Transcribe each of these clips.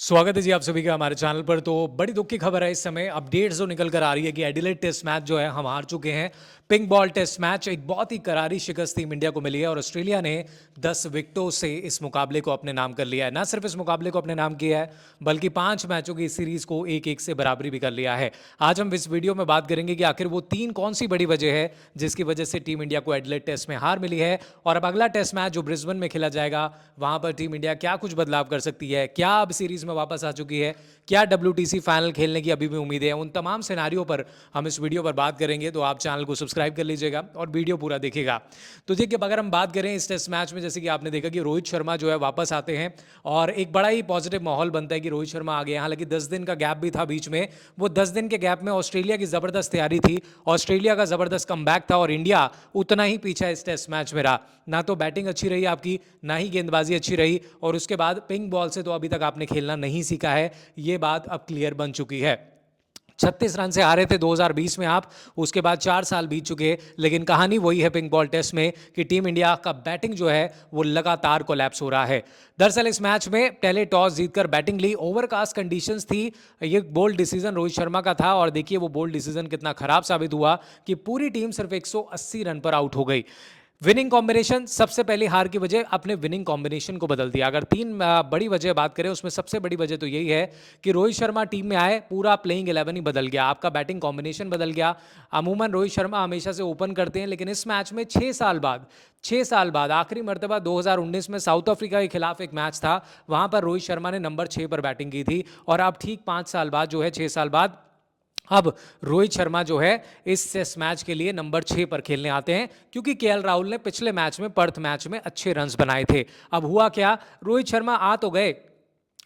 स्वागत है जी आप सभी का हमारे चैनल पर। तो बड़ी दुख की खबर है, इस समय अपडेट जो निकल कर आ रही है कि एडिलेड टेस्ट मैच जो है हम हार चुके हैं। पिंक बॉल टेस्ट मैच एक बहुत ही करारी शिकस्त टीम इंडिया को मिली है और ऑस्ट्रेलिया ने 10 विकेटों से इस मुकाबले को अपने नाम कर लिया है। ना सिर्फ इस मुकाबले को अपने नाम किया है बल्कि 5 मैचों की सीरीज को 1-1 से बराबरी भी कर लिया है। आज हम इस वीडियो में बात करेंगे कि आखिर वो तीन कौन सी बड़ी वजह है जिसकी वजह से टीम इंडिया को एडिलेड टेस्ट में हार मिली है, और अब अगला टेस्ट मैच जो ब्रिस्बेन में खेला जाएगा वहां पर टीम इंडिया क्या कुछ बदलाव कर सकती है, क्या अब सीरीज में वापस आ चुकी है, क्या WTC फाइनल खेलने की अभी भी उम्मीद है। उन तमाम सिनारियों पर हम इस वीडियो पर बात करेंगे, तो आप चैनल को सब्सक्राइब कर लीजिएगा और वीडियो पूरा देखिएगा। तो देखिए, अगर हम बात करें इस टेस्ट मैच में, जैसे कि आपने देखा कि रोहित शर्मा जो है वापस आते हैं और एक बड़ा ही पॉजिटिव माहौल बनता है कि रोहित शर्मा आ गए। हालांकि 10 दिन का गैप भी था बीच में, वो 10 दिन के गैप में ऑस्ट्रेलिया की जबरदस्त तैयारी थी, ऑस्ट्रेलिया का जबरदस्त कमबैक था और इंडिया उतना ही पीछा इस टेस्ट मैच में रहा। ना तो बैटिंग अच्छी रही आपकी, ना ही गेंदबाजी अच्छी रही, और उसके बाद पिंक बॉल से तो अभी तक आपने खेलना नहीं सीखा है, ये बात अब क्लियर बन चुकी है। 36 रन से हारे थे 2020 में आप, उसके बाद 4 साल बीत चुके, लेकिन कहानी वही है पिंक बॉल टेस्ट में कि टीम इंडिया का बैटिंग जो है वो लगातार कोलैप्स हो रहा है। दरअसल इस मैच में पहले टॉस जीतकर बैटिंग ली, ओवरकास्ट कंडीशंस थी, ये बोल्ड डिसीजन रोहित शर्मा का था और देखिए वो बोल्ड डिसीजन कितना खराब साबित हुआ कि पूरी टीम सिर्फ 180 रन पर आउट हो गई। विनिंग कॉम्बिनेशन सबसे पहली हार की वजह, अपने विनिंग कॉम्बिनेशन को बदल दिया। अगर तीन बड़ी वजह बात करें उसमें सबसे बड़ी वजह तो यही है कि रोहित शर्मा टीम में आए, पूरा प्लेइंग 11 ही बदल गया, आपका बैटिंग कॉम्बिनेशन बदल गया। अमूमन रोहित शर्मा हमेशा से ओपन करते हैं, लेकिन इस मैच में 6 साल बाद आखिरी मरतबा 2019 में साउथ अफ्रीका के खिलाफ एक मैच था, वहां पर रोहित शर्मा ने नंबर 6 पर बैटिंग की थी, और अब ठीक 5 साल बाद जो है, 6 साल बाद अब रोहित शर्मा जो है इस टेस्ट मैच के लिए नंबर 6 पर खेलने आते हैं, क्योंकि केएल राहुल ने पिछले मैच में, पर्थ मैच में अच्छे रन्स बनाए थे। अब हुआ क्या, रोहित शर्मा आ तो गए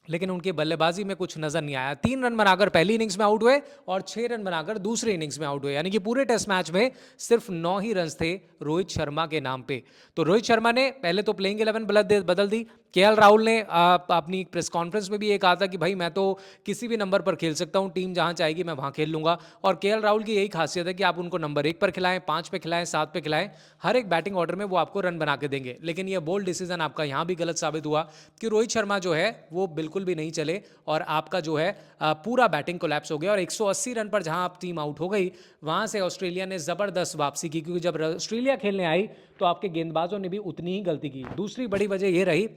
लेकिन उनकी बल्लेबाजी में कुछ नजर नहीं आया। 3 रन बनाकर पहली इनिंग्स में आउट हुए और 6 रन बनाकर दूसरी इनिंग्स में आउट हुए, यानी कि पूरे टेस्ट मैच में सिर्फ 9 ही रन थे रोहित शर्मा के नाम पे। तो रोहित शर्मा ने पहले तो प्लेइंग 11 बदल दी। केएल राहुल ने अपनी प्रेस कॉन्फ्रेंस में भी ये कहा था कि भाई मैं तो किसी भी नंबर पर खेल सकता हूं, टीम जहां चाहेगी मैं वहां खेल लूंगा। और केएल राहुल की यही खासियत है कि आप उनको नंबर 1 पर खिलाएं, 5 पे खिलाएं, 7 पे खिलाएं, हर एक बैटिंग ऑर्डर में वो आपको रन बना के देंगे। लेकिन ये बोल्ड डिसीजन आपका यहां भी गलत साबित हुआ कि रोहित शर्मा जो है वो बिल्कुल भी नहीं चले और आपका जो है पूरा बैटिंग कोलैप्स हो गया। और 180 रन पर जहां आप टीम आउट हो गई, वहां से ऑस्ट्रेलिया ने जबरदस्त वापसी की, क्योंकि जब ऑस्ट्रेलिया खेलने आई तो आपके गेंदबाजों ने भी उतनी ही गलती की। दूसरी बड़ी वजह यह रही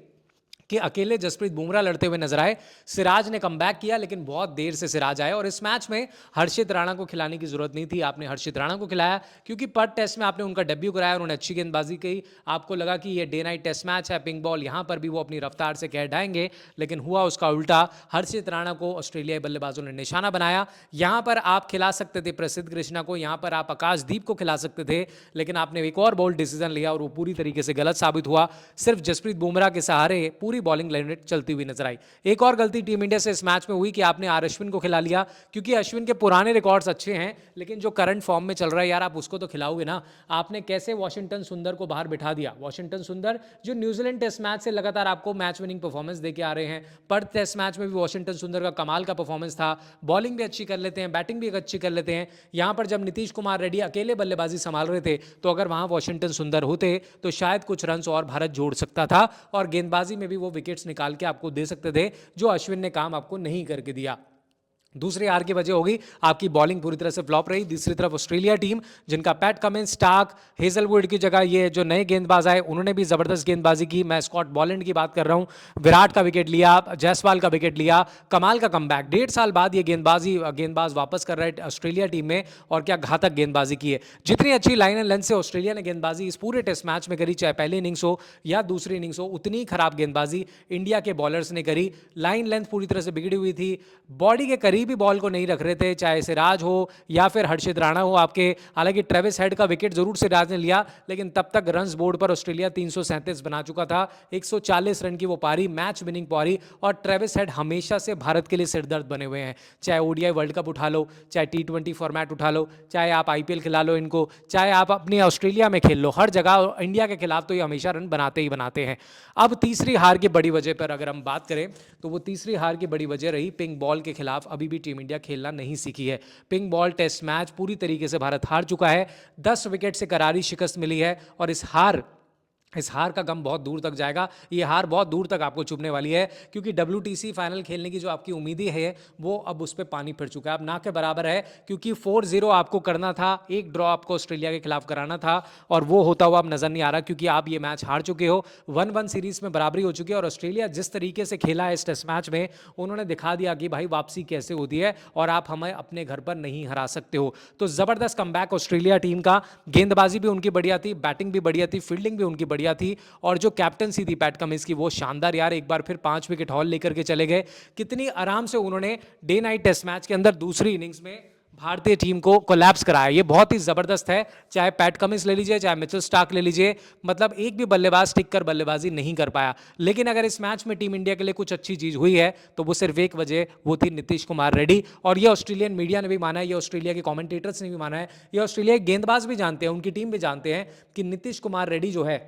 कि अकेले जसप्रीत बुमराह लड़ते हुए नजर आए। सिराज ने कमबैक किया, लेकिन बहुत देर से सिराज आए, और इस मैच में हर्षित राणा को खिलाने की जरूरत नहीं थी। आपने हर्षित राणा को खिलाया क्योंकि पर्थ टेस्ट में आपने उनका डेब्यू कराया, उन्होंने अच्छी गेंदबाजी की, आपको लगा कि ये डे नाइट टेस्ट मैच है, पिंक बॉल, यहां पर भी वो अपनी रफ्तार से कह ढाएंगे, लेकिन हुआ उसका उल्टा। हर्षित राणा को ऑस्ट्रेलियाई बल्लेबाजों ने निशाना बनाया। यहां पर आप खिला सकते थे प्रसिद्ध कृष्णा को, यहां पर आप आकाशदीप को खिला सकते थे, लेकिन आपने एक और बोल्ड डिसीजन लिया और वो पूरी तरीके से गलत साबित हुआ। सिर्फ जसप्रीत बुमराह के सहारे पूरी बॉलिंग लाइन चलती हुई नजर आई। एक और गलती टीम इंडिया से इस मैच में हुई कि आपने आर अश्विन को खिला लिया, क्योंकि अश्विन के पुराने रिकॉर्ड्स अच्छे हैं, लेकिन जो करंट फॉर्म में चल रहा है यार, आप उसको तो खिलाओगे ना। आपने कैसे वॉशिंगटन सुंदर को बाहर बिठा दिया, वॉशिंगटन सुंदर जो न्यूजीलैंड टेस्ट मैच से लगातार आपको मैच विनिंग परफॉर्मेंस देके आ रहे हैं, पर्थ टेस्ट मैच में भी वॉशिंगटन सुंदर का कमाल का परफॉर्मेंस था, बॉलिंग भी अच्छी कर लेते हैं, बैटिंग भी अच्छी कर लेते हैं। यहां पर जब नीतीश कुमार रेड्डी अकेले बल्लेबाजी संभाल रहे थे, तो अगर वहां वॉशिंगटन सुंदर होते तो शायद कुछ रन और भारत जोड़ सकता था, और गेंदबाजी में भी वो विकेट्स निकाल के आपको दे सकते थे, जो अश्विन ने काम आपको नहीं करके दिया। दूसरी हार की वजह होगी आपकी बॉलिंग पूरी तरह से फ्लॉप रही। दूसरी तरफ ऑस्ट्रेलिया टीम, जिनका पैट कमिंस, स्टार्क, हेजलवुड की जगह ये जो नए गेंदबाज आए, उन्होंने भी जबरदस्त गेंदबाजी की। मैं स्कॉट बॉलैंड की बात कर रहा हूं, विराट का विकेट लिया, जायसवाल का विकेट लिया, कमाल का कमबैक। 1.5 साल बाद ये गेंदबाज वापस कर रहे हैं ऑस्ट्रेलिया टीम में, और क्या घातक गेंदबाजी की है। जितनी अच्छी लाइन एंड लेंथ से ऑस्ट्रेलिया ने गेंदबाजी इस पूरे टेस्ट मैच में करी, चाहे पहली इनिंग्स हो या दूसरी इनिंग्स हो, उतनी खराब गेंदबाजी इंडिया के बॉलर्स ने करी। लाइन लेंथ पूरी तरह से बिगड़ी हुई थी, बॉडी के करीब भी बॉल को नहीं रख रहे थे, चाहे सिराज हो या फिर हर्षित राणा हो आपके। हालांकि ट्रेविस हेड का विकेट जरूर सिराज ने लिया, लेकिन तब तक रन्स बोर्ड पर ऑस्ट्रेलिया 337 बना चुका था। 140 रन की वो पारी, मैच विनिंग पारी, और ट्रेविस हेड हमेशा से भारत के लिए सिरदर्द बने हुए हैं। चाहे ओडीआई वर्ल्ड कप उठा लो, चाहे T20 फॉर्मेट उठा लो, चाहे आप IPL खिला लो इनको, चाहे आप अपनी ऑस्ट्रेलिया में खेल लो, हर जगह इंडिया के खिलाफ तो ये हमेशा रन बनाते ही बनाते हैं। अब तीसरी हार की बड़ी वजह पर अगर हम बात करें, तो वो तीसरी हार की बड़ी वजह रही पिंक बॉल के खिलाफ अभी भी टीम इंडिया खेलना नहीं सीखी है। पिंक बॉल टेस्ट मैच पूरी तरीके से भारत हार चुका है, 10 विकेट से करारी शिकस्त मिली है, और इस हार इस हार का गम बहुत दूर तक जाएगा, ये हार बहुत दूर तक आपको चुभने वाली है, क्योंकि WTC फाइनल खेलने की जो आपकी उम्मीदें है वो अब उस पर पानी फिर चुका है, अब ना के बराबर है, क्योंकि 4-0 आपको करना था, एक ड्रॉ आपको ऑस्ट्रेलिया के खिलाफ कराना था, और वो होता हुआ अब नजर नहीं आ रहा, क्योंकि आप ये मैच हार चुके हो। 1-1 सीरीज में बराबरी हो चुकी है, और ऑस्ट्रेलिया जिस तरीके से खेला है इस टेस्ट मैच में, उन्होंने दिखा दिया कि भाई वापसी कैसे होती है, और आप हमें अपने घर पर नहीं हरा सकते हो। तो जबरदस्त कमबैक ऑस्ट्रेलिया टीम का, गेंदबाजी भी उनकी बढ़िया थी, बैटिंग भी बढ़िया थी, फील्डिंग भी उनकी बढ़िया थी, और जो कैप्टनसी थी पैट कमिंस की वो शानदार यार, एक बार फिर 5 विकेट हॉल लेकर के चले गए। कितनी आराम से उन्होंने डे नाइट टेस्ट मैच के अंदर दूसरी इनिंग्स में भारतीय टीम को कोलैप्स कराया, ये बहुत ही जबरदस्त है। चाहे पैट कमिंस ले लीजिए, चाहे मिचेल स्टार्क ले लीजिए, मतलब एक भी बल्लेबाज टिक कर बल्लेबाजी नहीं कर पाया। लेकिन अगर इस मैच में टीम इंडिया के लिए कुछ अच्छी चीज हुई है तो वो सिर्फ एक वजह, वो थी नीतीश कुमार रेड्डी, और ये ऑस्ट्रेलियन मीडिया ने भी माना है, ये ऑस्ट्रेलिया के कमेंटेटर्स ने भी माना है, ये ऑस्ट्रेलिया के गेंदबाज भी जानते हैं, उनकी टीम भी जानते हैं कि नीतीश कुमार रेड्डी जो है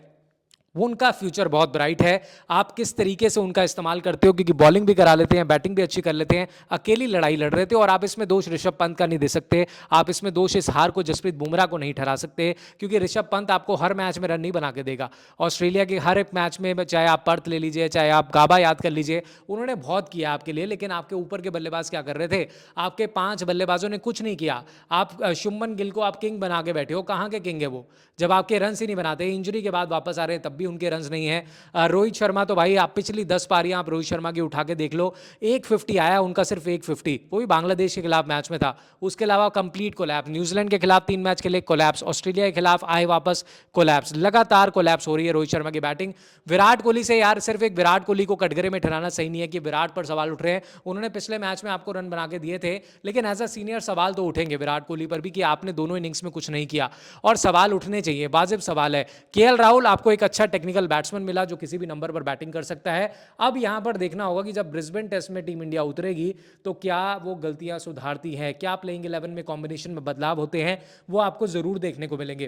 वो उनका फ्यूचर बहुत ब्राइट है। आप किस तरीके से उनका इस्तेमाल करते हो, क्योंकि बॉलिंग भी करा लेते हैं, बैटिंग भी अच्छी कर लेते हैं, अकेली लड़ाई लड़ रहे थे, और आप इसमें दोष ऋषभ पंत का नहीं दे सकते, आप इसमें दोष इस हार को जसप्रीत बुमराह को नहीं ठहरा सकते, क्योंकि ऋषभ पंत आपको हर मैच में रन नहीं बना के देगा। ऑस्ट्रेलिया के हर एक मैच में, चाहे आप पर्थ ले लीजिए, चाहे आप गाबा याद कर लीजिए, उन्होंने बहुत किया आपके लिए, लेकिन आपके ऊपर के बल्लेबाज क्या कर रहे थे? आपके 5 बल्लेबाजों ने कुछ नहीं किया। आप शुभमन गिल को आप किंग बना के बैठे हो, कहाँ के किंग है वो, जब आपके रन ही नहीं बनाते, इंजरी के बाद वापस आ रहे हैं तब भी उनके रन नहीं है। रोहित शर्मा तो भाई, आप पिछली 10 पारियां आप रोहित शर्मा की उठा के देख लो, 150 आया उनका, सिर्फ 150, वो भी बांग्लादेश के खिलाफ मैच में था। उसके अलावा कंप्लीट कोलैप्स, न्यूजीलैंड के खिलाफ 3 मैच के लिए कोलैप्स, ऑस्ट्रेलिया के खिलाफ आए वापस कोलैप्स, लगातार कोलैप्स हो रही है रोहित शर्मा की बैटिंग। विराट कोहली से यार, सिर्फ एक विराट कोहली को कटघरे में ठहराना सही नहीं है कि विराट पर सवाल उठ रहे हैं, उन्होंने पिछले मैच में आपको रन बना के दिए थे, लेकिन एज अ सीनियर सवाल तो उठेंगे विराट कोहली पर भी कि आपने दोनों इनिंग्स में कुछ नहीं किया, और सवाल उठने चाहिए, वाजिब सवाल है। केएल राहुल आपको एक अच्छा टेक्निकल बैट्समैन मिला जो किसी भी नंबर पर बैटिंग कर सकता है। अब यहां पर देखना होगा कि जब ब्रिस्बेन टेस्ट में टीम इंडिया उतरेगी तो क्या वो गलतियां सुधारती है, क्या प्लेइंग 11 में कॉम्बिनेशन में बदलाव होते हैं, वो आपको जरूर देखने को मिलेंगे।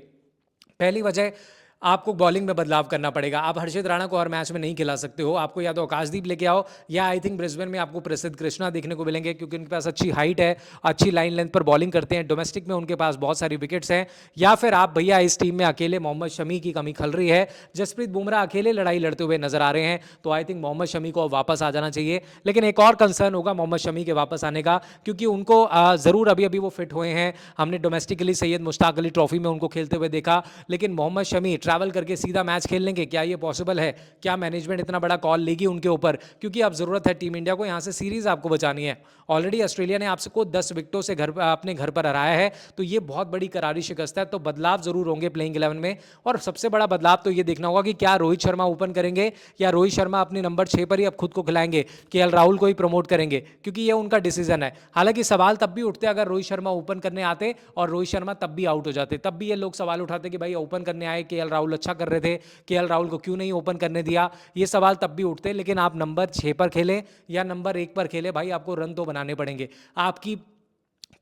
पहली वजह, आपको बॉलिंग में बदलाव करना पड़ेगा। आप हर्षित राणा को हर मैच में नहीं खिला सकते हो, आपको या तो आकाशदीप लेके आओ, या आई थिंक ब्रिस्बेन में आपको प्रसिद्ध कृष्णा देखने को मिलेंगे, क्योंकि उनके पास अच्छी हाइट है, अच्छी लाइन लेंथ पर बॉलिंग करते हैं, डोमेस्टिक में उनके पास बहुत सारी विकेट्स हैं। या फिर आप भैया इस टीम में अकेले मोहम्मद शमी की कमी खल रही है, जसप्रीत बुमराह अकेले लड़ाई लड़ते हुए नजर आ रहे हैं, तो आई थिंक मोहम्मद शमी को वापस आ जाना चाहिए। लेकिन एक और कंसर्न होगा मोहम्मद शमी के वापस आने का, क्योंकि उनको जरूर अभी अभी वो फिट हुए हैं, हमने डोमेस्टिकली सैयद मुश्ताक अली ट्रॉफी में उनको खेलते हुए देखा, लेकिन मोहम्मद शमी ट्रैवल करके सीधा मैच खेल लेंगे, क्या ये पॉसिबल है? क्या मैनेजमेंट इतना बड़ा कॉल लेगी उनके ऊपर? क्योंकि अब जरूरत है टीम इंडिया को, यहां से सीरीज आपको बचानी है। ऑलरेडी ऑस्ट्रेलिया ने आपसे को 10 विकेटों से अपने घर पर हराया है, तो ये बहुत बड़ी करारी शिकस्त है। तो बदलाव जरूर होंगे प्लेइंग 11 में, और सबसे बड़ा बदलाव तो ये देखना होगा कि क्या रोहित शर्मा ओपन करेंगे, या रोहित शर्मा अपने नंबर 6 पर ही अब खुद को खिलाएंगे, केएल राहुल को ही प्रमोट करेंगे, क्योंकि ये उनका डिसीजन है। हालांकि सवाल तब भी उठते अगर रोहित शर्मा ओपन करने आते और रोहित शर्मा तब भी आउट हो जाते, तब भी ये लोग सवाल उठाते कि भाई ओपन करने आए, केएल राहुल अच्छा कर रहे थे, केएल राहुल को क्यों नहीं ओपन करने दिया, ये सवाल तब भी उठते। लेकिन आप नंबर 6 पर खेलें या नंबर 1 पर खेलें, भाई आपको रन तो बनाने पड़ेंगे। आपकी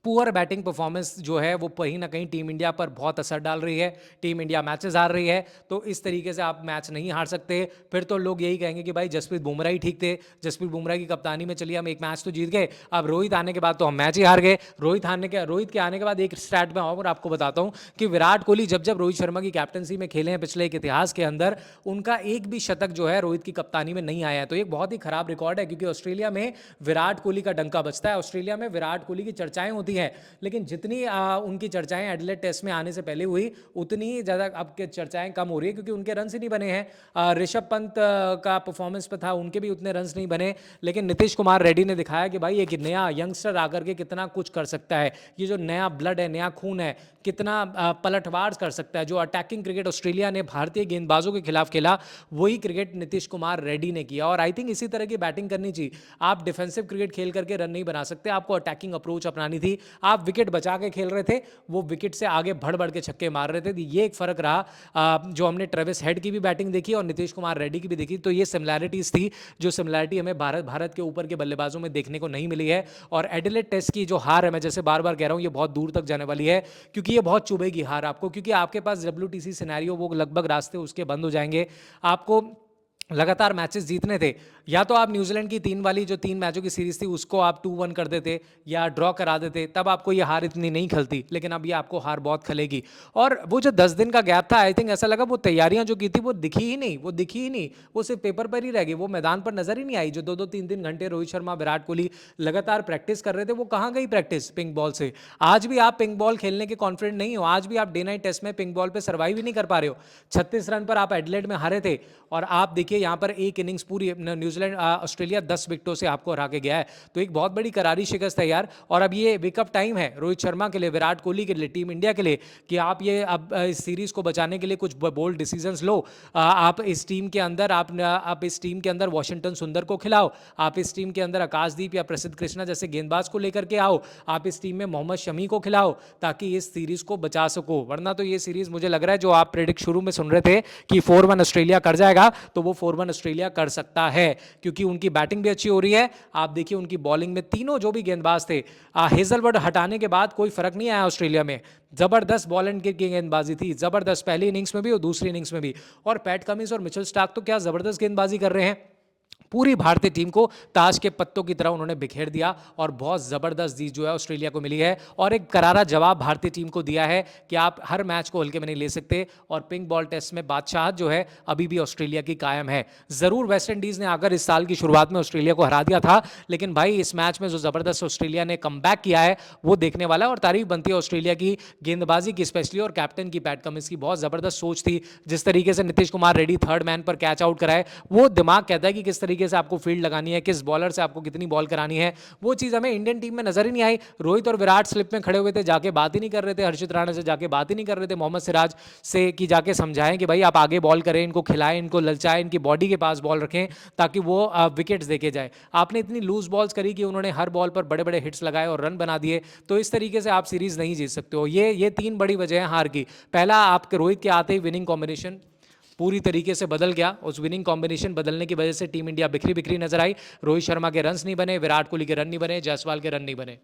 पुअर बैटिंग परफॉर्मेंस जो है वो कहीं ना कहीं टीम इंडिया पर बहुत असर डाल रही है, टीम इंडिया मैचेस हार रही है, तो इस तरीके से आप मैच नहीं हार सकते। फिर तो लोग यही कहेंगे कि भाई जसप्रीत बुमराह ही ठीक थे, जसप्रीत बुमराह की कप्तानी में चलिए हम एक मैच तो जीत गए, अब रोहित आने के बाद तो हम मैच ही हार गए। रोहित के आने के बाद एक स्टैट में और आपको बताता हूं कि विराट कोहली जब जब रोहित शर्मा की कैप्टनसी में खेले हैं पिछले एक इतिहास के अंदर, उनका एक भी शतक जो है रोहित की कप्तानी में नहीं आया है, तो एक बहुत ही खराब रिकॉर्ड है, क्योंकि ऑस्ट्रेलिया में विराट कोहली का डंका बजता है, ऑस्ट्रेलिया में विराट कोहली की चर्चाएं होती हैं, लेकिन जितनी उनकी चर्चाएं एडिलेड टेस्ट में आने से पहले हुई, उतनी ज़्यादा अब के चर्चाएं कम हो रही है, क्योंकि उनके रन ही नहीं बने हैं। ऋषभ पंत का परफॉर्मेंस पे था, उनके भी उतने रन नहीं बने, लेकिन नीतीश कुमार रेड्डी ने दिखाया कि भाई एक नया यंगस्टर आकर के कितना कुछ कर सकता है, ये जो नया ब्लड है, नया खून है, कितना पलटवार कर सकता है। जो अटैकिंग क्रिकेट ऑस्ट्रेलिया ने भारतीय गेंदबाजों के खिलाफ खेला, वही क्रिकेट नीतीश कुमार रेड्डी ने किया, और आई थिंक इसी तरह की बैटिंग करनी चाहिए। आप डिफेंसिव क्रिकेट खेल करके रन नहीं बना सकते, आपको अटैकिंग अप्रोच अपनानी थी। आप विकेट बचा के खेल रहे थे, वो विकेट से आगे बढ़ बढ़ के छक्के मार रहे थे, ये एक फर्क रहा जो हमने ट्रेविस हेड की भी बैटिंग देखी और नीतीश कुमार रेड्डी की भी देखी, तो ये सिमिलैरिटीज थी जो सिमिलैरिटी हमें भारत के ऊपर के बल्लेबाजों में देखने को नहीं मिली है। और एडिलेड टेस्ट की जो हार है, मैं जैसे बार बार कह रहा हूं, ये बहुत दूर तक जाने वाली है, क्योंकि ये बहुत चुभेगी हार आपको, क्योंकि आपके पास WTC सिनेरियो वो लगभग रास्ते उसके बंद हो जाएंगे। आपको लगातार मैचेस जीतने थे, या तो आप न्यूजीलैंड की 3 वाली जो 3 मैचों की सीरीज थी उसको आप 2-1 कर देते या ड्रॉ करा देते, तब आपको ये हार इतनी नहीं खलती, लेकिन अब ये आपको हार बहुत खलेगी। और वो जो 10 दिन का गैप था, आई थिंक ऐसा लगा वो तैयारियां जो की थी वो दिखी ही नहीं, वो दिखी ही नहीं, वो सिर्फ पेपर पर ही रह गई, वो मैदान पर नजर ही नहीं आई। जो 2-2 3-3 घंटे रोहित शर्मा विराट कोहली लगातार प्रैक्टिस कर रहे थे, वो कहाँ गई प्रैक्टिस पिंक बॉल से। आज भी आप पिंक बॉल खेलने के कॉन्फिडेंट नहीं हो, आज भी आप डे नाइट टेस्ट में पिंक बॉल पे सर्वाइव ही नहीं कर पा रहे हो। 36 रन पर आप एडिलेड में हारे थे, और आप देखिए यहां पर एक इनिंग्स पूरी न्यूजीलैंड ऑस्ट्रेलिया 10 विकेटों से आपको हरा के गया है, तो एक बहुत बड़ी करारी शिकस्त है यार। और अब ये वेकअप टाइम है रोहित शर्मा के लिए, विराट कोहली के लिए, टीम इंडिया के लिए, कि आप ये अब इस सीरीज को बचाने के लिए कुछ बोल्ड डिसीजंस लो। आप इस टीम के अंदर आप इस टीम के अंदर वॉशिंगटन सुंदर को खिलाओ, आप इस टीम के अंदर आकाशदीप या प्रसिद्ध कृष्णा जैसे गेंदबाज को लेकर के आओ, आप इस टीम में मोहम्मद शमी को खिलाओ, ताकि इस सीरीज को बचा सको। वरना तो ये सीरीज मुझे लग रहा है, जो आप प्रेडिक्ट शुरू में सुन रहे थे कि 4-1 ऑस्ट्रेलिया कर जाएगा, तो वो 4-1 ऑस्ट्रेलिया कर सकता है, क्योंकि उनकी बैटिंग भी अच्छी हो रही है। आप देखिए उनकी बॉलिंग में तीनों जो भी गेंदबाज थे, हेजलवुड हटाने के बाद कोई फर्क नहीं आया ऑस्ट्रेलिया में। जबरदस्त बॉल एंड की गेंदबाजी थी, जबरदस्त, पहली इनिंग्स में भी और दूसरी इनिंग्स में भी। और पैट कमिंस और मिचेल स्टार्क तो क्या जबरदस्त गेंदबाजी कर रहे हैं। पूरी भारतीय टीम को ताश के पत्तों की तरह उन्होंने बिखेर दिया, और बहुत जबरदस्त जीत जो है ऑस्ट्रेलिया को मिली है। और एक करारा जवाब भारतीय टीम को दिया है कि आप हर मैच को हल्के में नहीं ले सकते, और पिंक बॉल टेस्ट में बादशाहत जो है अभी भी ऑस्ट्रेलिया की कायम है। जरूर वेस्ट इंडीज ने आकर इस साल की शुरुआत में ऑस्ट्रेलिया को हरा दिया था, लेकिन भाई इस मैच में जो जबरदस्त ऑस्ट्रेलिया ने कमबैक किया है वो देखने वाला है। और तारीफ बनती है ऑस्ट्रेलिया की गेंदबाजी की, स्पेशली, और कैप्टन की पैट कमिंस की बहुत जबरदस्त सोच थी। जिस तरीके से नीतीश कुमार रेड्डी थर्ड मैन पर कैच आउट कराए, वो दिमाग कहता है कि किस तरीके से आपको फील्ड लगानी है, किस बॉलर से आपको कितनी बॉल करानी है। वो चीज हमें इंडियन टीम में नजर ही नहीं आई। रोहित और विराट स्लिप में खड़े हुए थे, जाके बात ही नहीं कर रहे थे, हर्षित राणा से जाके बात ही नहीं कर रहे थे, मोहम्मद सिराज से कि जाके समझाएं कि भाई आप आगे बॉल करें, इनको खिलाएं, इनको ललचाएं, इनकी बॉडी के पास बॉल रखें, ताकि वो विकेट्स देके जाए। आपने इतनी लूज बॉल्स करी कि उन्होंने हर बॉल पर बड़े बड़े हिट्स लगाए और रन बना दिए। तो इस तरीके से आप सीरीज नहीं जीत सकते हो। ये 3 बड़ी वजह है हार की। पहला, आपके रोहित के आते ही विनिंग कॉम्बिनेशन पूरी तरीके से बदल गया। उस विनिंग कॉम्बिनेशन बदलने की वजह से टीम इंडिया बिखरी बिखरी नजर आई। रोहित शर्मा के रन्स नहीं बने, विराट कोहली के रन नहीं बने, जायसवाल के रन नहीं बने।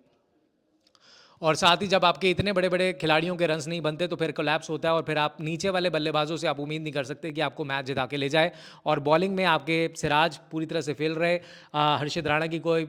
और साथ ही जब आपके इतने बड़े बड़े खिलाड़ियों के रन्स नहीं बनते, तो फिर कोलैप्स होता है, और फिर आप नीचे वाले बल्लेबाजों से आप उम्मीद नहीं कर सकते कि आपको मैच जिता के ले जाए। और बॉलिंग में आपके सिराज पूरी तरह से फेल रहे। हर्षित राणा की कोई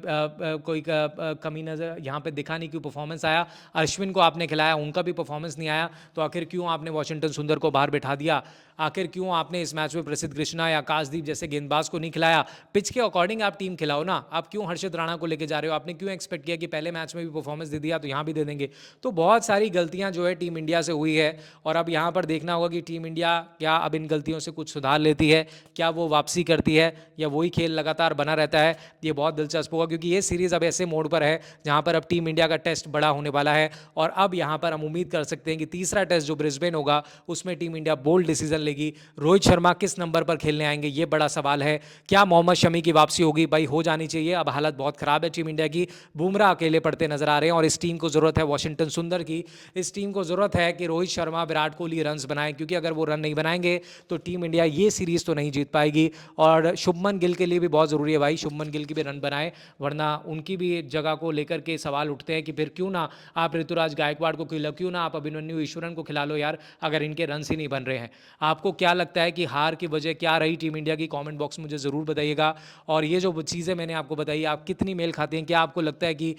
कमी नजर यहाँ पे दिखा नहीं, क्यों परफॉर्मेंस आया। अश्विन को आपने खिलाया, उनका भी परफॉर्मेंस नहीं आया, तो आखिर क्यों आपने वॉशिंगटन सुंदर को बाहर बैठा दिया। आखिर क्यों आपने इस मैच में प्रसिद्ध कृष्णा या आकाशदीप जैसे गेंदबाज को नहीं खिलाया। पिच के अकॉर्डिंग आप टीम खिलाओ ना। आप क्यों हर्षित राणा को लेके जा रहे हो। आपने क्यों एक्सपेक्ट किया कि पहले मैच में भी परफॉर्मेंस दे दिया तो यहाँ भी दे देंगे। तो बहुत सारी गलतियां जो है टीम इंडिया से हुई है, और अब यहाँ पर देखना होगा कि टीम इंडिया क्या अब इन गलतियों से कुछ सुधार लेती है, क्या वो वापसी करती है, या वही खेल लगातार बना रहता है। ये बहुत दिलचस्प होगा, क्योंकि ये सीरीज़ अब ऐसे मोड पर है जहाँ पर अब टीम इंडिया का टेस्ट बड़ा होने वाला है। और अब यहाँ पर हम उम्मीद कर सकते हैं कि तीसरा टेस्ट जो ब्रिस्बेन होगा उसमें टीम इंडिया बोल्ड डिसीजन लेगी। रोहित शर्मा किस नंबर पर खेलने आएंगे, ये बड़ा सवाल है। क्या मोहम्मद शमी की वापसी होगी, भाई हो जानी चाहिए। अब हालत बहुत खराब है टीम इंडिया की, बुमराह अकेले पड़ते नजर आ रहे हैं, और इस टीम को जरूरत है वॉशिंगटन सुंदर की। इस टीम को जरूरत है कि रोहित शर्मा, विराट कोहली रन्स बनाएं, क्योंकि अगर वो रन नहीं बनाएंगे तो टीम इंडिया ये सीरीज तो नहीं जीत पाएगी। और शुभमन गिल के लिए भी बहुत जरूरी है भाई, शुभमन गिल की भी रन बनाए, वरना उनकी भी जगह को लेकर के सवाल उठते हैं कि फिर क्यों ना आप ऋतुराज गायकवाड़ को खिलाओ, क्यों ना आप अभिमन्यु ईश्वरन को खिला लो यार, अगर इनके रन ही नहीं बन रहे हैं। आपको क्या लगता है कि हार की वजह क्या रही टीम इंडिया की, कमेंट बॉक्स में मुझे ज़रूर बताइएगा। और ये जो चीज़ें मैंने आपको बताई, आप कितनी मेल खाती हैं। क्या आपको लगता है कि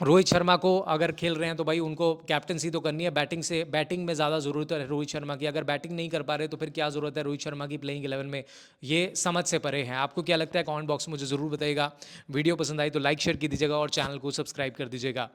रोहित शर्मा को अगर खेल रहे हैं तो भाई उनको कैप्टनसी तो करनी है, बैटिंग में ज़्यादा ज़रूरत है रोहित शर्मा की। अगर बैटिंग नहीं कर पा रहे तो फिर क्या ज़रूरत है रोहित शर्मा की प्लेइंग 11 में, ये समझ से परे हैं। आपको क्या लगता है कमेंट बॉक्स में मुझे ज़रूर बताइएगा। वीडियो पसंद आई तो लाइक शेयर की दीजिएगा और चैनल को सब्सक्राइब कर दीजिएगा।